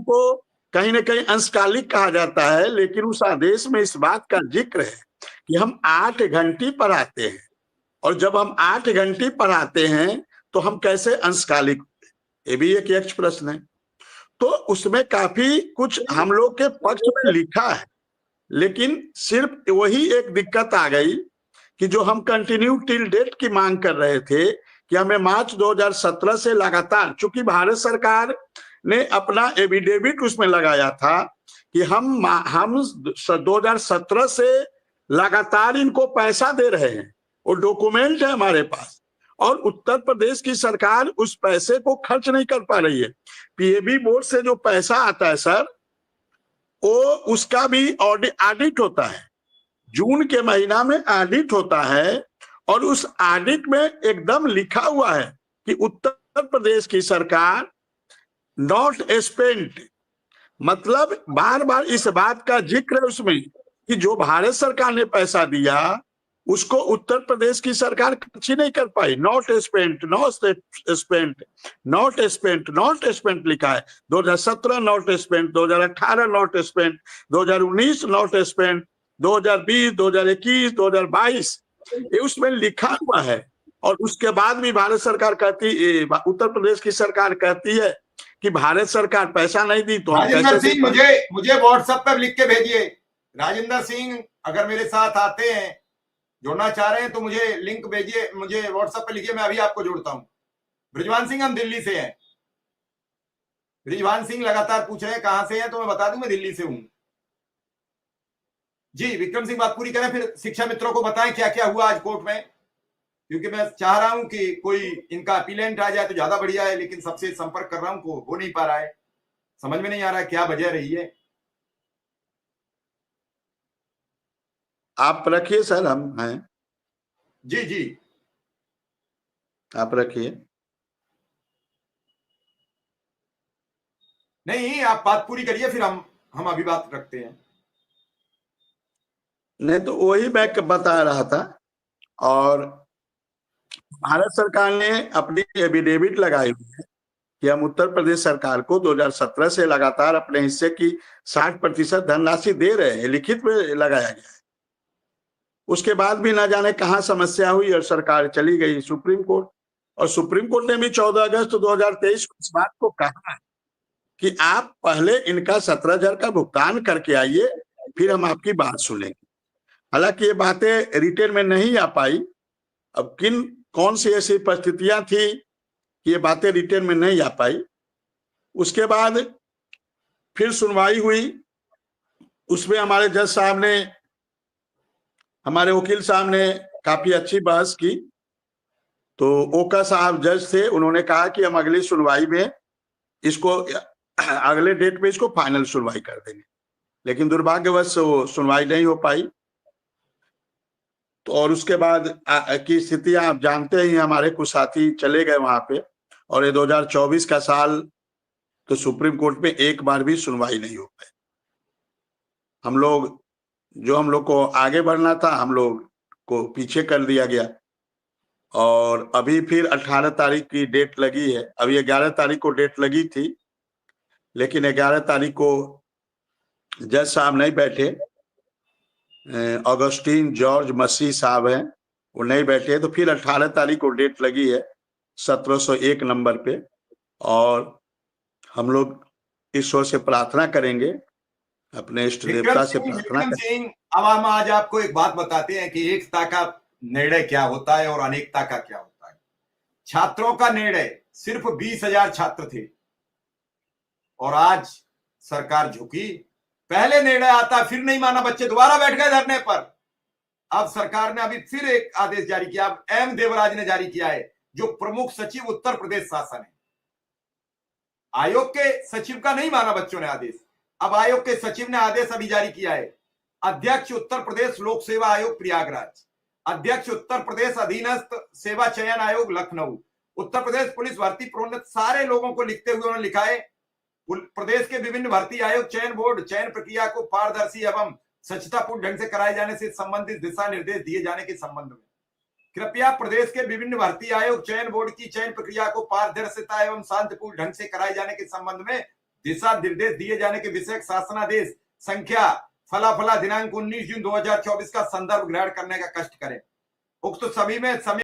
को कहीं ना कहीं अंशकालिक कहा जाता है, लेकिन उस आदेश में इस बात का जिक्र है कि हम 8 घंटे पढ़ाते हैं, और जब हम 8 घंटे पढ़ाते हैं तो हम कैसे अंशकालिक? ये भी एक यक्ष प्रश्न है। तो उसमें काफी कुछ हम लोग के पक्ष में लिखा है, लेकिन सिर्फ वही एक दिक्कत आ गई कि जो हम कंटिन्यू टिल डेट की मांग कर रहे थे कि हमें मार्च 2017 से लगातार, चूंकि भारत सरकार ने अपना एफिडेविट उसमें लगाया था कि हम 2017 से लगातार इनको पैसा दे रहे हैं, वो डॉक्यूमेंट है हमारे पास, और उत्तर प्रदेश की सरकार उस पैसे को खर्च नहीं कर पा रही है। पीएबी बोर्ड से जो पैसा आता है सर, वो उसका भी ऑडिट होता है, जून के महीना में ऑडिट होता है, और उस ऑडिट में एकदम लिखा हुआ है कि उत्तर प्रदेश की सरकार नॉट स्पेंट, मतलब बार बार इस बात का जिक्र है उसमें कि जो भारत सरकार ने पैसा दिया उसको उत्तर प्रदेश की सरकार खर्च नहीं कर पाई। Not spent, not spent, not spent, not spent लिखा है। 2017 not spent, 2018 not spent, 2019 not spent, 2020, 2021, 2022, ये उसमें लिखा हुआ है। और उसके बाद भी भारत सरकार कहती, उत्तर प्रदेश की सरकार कहती है कि भारत सरकार पैसा नहीं दी तो हम राजेंद्र कैसे सिंह, मुझे व्हाट्सएप पर लिख के भेजिए। राजेंद्र सिंह अगर मेरे साथ आते हैं, जोड़ना चाह रहे हैं तो मुझे लिंक भेजिए, मुझे व्हाट्सएप पे लिखिए, मैं अभी आपको जोड़ता हूं। ब्रिजवान सिंह हम दिल्ली से हैं। ब्रिजवान सिंह लगातार पूछ रहे हैं कहां से हैं, तो मैं बता दूं मैं दिल्ली से हूं। जी विक्रम सिंह बात पूरी करें, फिर शिक्षा मित्रों को बताएं क्या क्या हुआ आज कोर्ट में, क्योंकि मैं चाह रहा हूं कि कोई इनका अपीलेंट आ जाए तो ज्यादा बढ़िया है, लेकिन सबसे संपर्क कर रहा हूं, हो नहीं पा रहा है, समझ में नहीं आ रहा है क्या वजह रही है। आप रखिए सर, हम हैं। जी जी आप रखिए। नहीं, आप बात पूरी करिए, फिर हम अभी बात रखते हैं। नहीं तो वही मैं बता रहा था, और भारत सरकार ने अपनी एफिडेविट लगाई हुई है कि हम उत्तर प्रदेश सरकार को 2017 से लगातार अपने हिस्से की 60% धनराशि दे रहे हैं, लिखित में लगाया गया है। उसके बाद भी ना जाने कहां समस्या हुई और सरकार चली गई सुप्रीम कोर्ट, और सुप्रीम कोर्ट ने भी 14 अगस्त 2023 को इस बात को कहा कि आप पहले इनका 17,000 का भुगतान करके आइए, फिर हम आपकी बात सुनेंगे। हालांकि ये बातें रिटेन में नहीं आ पाई। अब कौन सी ऐसी परिस्थितियां थी कि ये बातें रिटेन में नहीं आ पाई। उसके बाद फिर सुनवाई हुई, उसमें हमारे जज साहब ने, हमारे वकील साहब ने काफी अच्छी बहस की। तो ओका साहब जज थे, उन्होंने कहा कि हम अगली सुनवाई में इसको, अगले डेट में इसको फाइनल सुनवाई कर देंगे, लेकिन दुर्भाग्यवश वो सुनवाई नहीं हो पाई। तो और उसके बाद की स्थितियां आप जानते ही, हमारे कुछ साथी चले गए वहां पे, और ये 2024 का साल तो सुप्रीम कोर्ट में एक बार भी सुनवाई नहीं हो पाई। हम लोग को आगे बढ़ना था, हम लोग को पीछे कर दिया गया। और अभी फिर 18 तारीख की डेट लगी है। अभी 11 तारीख को डेट लगी थी, लेकिन 11 तारीख को जज साहब नहीं बैठे, ऑगस्टीन जॉर्ज मसीह साहब हैं, वो नहीं बैठे। तो फिर 18 तारीख को डेट लगी है 1701 नंबर पे, और हम लोग ईश्वर से प्रार्थना करेंगे, अपने इष्ट देवता से प्रार्थना विक्रम सिंह, अब हम आज आपको एक बात बताते हैं कि एकता का निर्णय क्या होता है और अनेकता का क्या होता है। छात्रों का निर्णय, सिर्फ 20,000 छात्र थे और आज सरकार झुकी। पहले निर्णय आता, फिर नहीं माना, बच्चे दोबारा बैठ गए धरने पर। अब सरकार ने अभी फिर एक आदेश जारी किया, अब एम देवराज ने जारी किया है, जो प्रमुख सचिव उत्तर प्रदेश शासन है। आयोग के सचिव का नहीं माना बच्चों ने आदेश, अब आयोग के सचिव ने आदेश अभी जारी किया है। अध्यक्ष उत्तर प्रदेश लोक सेवा आयोग प्रयागराज, अध्यक्ष उत्तर प्रदेश अधीनस्थ सेवा चयन आयोग लखनऊ, उत्तर प्रदेश पुलिस भर्ती प्रोन्नत, सारे लोगों को लिखते हुए उन्होंने लिखा है, प्रदेश के विभिन्न भर्ती आयोग चयन बोर्ड चयन प्रक्रिया को पारदर्शी एवं सच्चतापूर्ण ढंग से कराए जाने से संबंधित दिशा निर्देश दिए जाने के संबंध में कृपया प्रदेश के विभिन्न भर्ती आयोग चयन बोर्ड की चयन प्रक्रिया को पारदर्शिता एवं शांतिपूर्ण ढंग से कराए जाने के संबंध में दिशा निर्देश दिए जाने के विषय शासनादेश संख्या फला फला दिनांक 19 जून 2024 का संदर्भ ग्रहण करने का कष्ट करें। उक्त सभी में समय